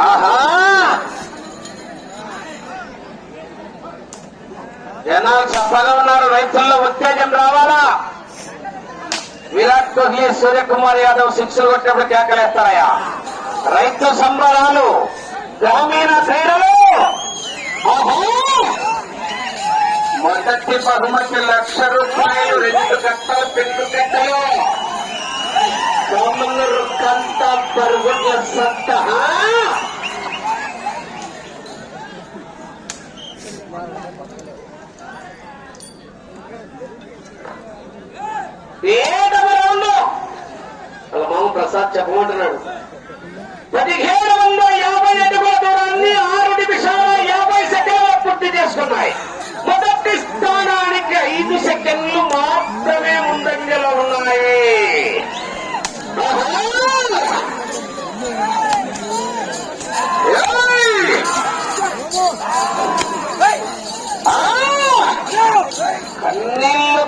ఆహా జనాలు చప్పగా ఉన్నారు. రైతుల్లో ఉత్తేజం రావాలా. విరాట్ కోహ్లీ, సూర్యకుమార్ యాదవ్ సిక్స్లు కొట్టినప్పుడు కేకలేస్తారయ్యా. రైతు సంబరాలు గ్రామీణ క్రీడలు. మొదటి బహుమతి ₹1,00,000, 2 గంటలు పెంకు గంటలు కోమలూరు కంట పరుగుల సత్త. వాళ్ళ మామ ప్రసాద్ చెప్పమంటున్నాడు. 1750 అడుగుల దూరాన్ని 6 నిమిషాల 50 సెకండ్లు పూర్తి చేసుకున్నాయి. మొదటి స్థానానికి 5 సెకండ్లు మాత్రమే ముందంజలో ఉన్నాయి. కన్నీళ్లు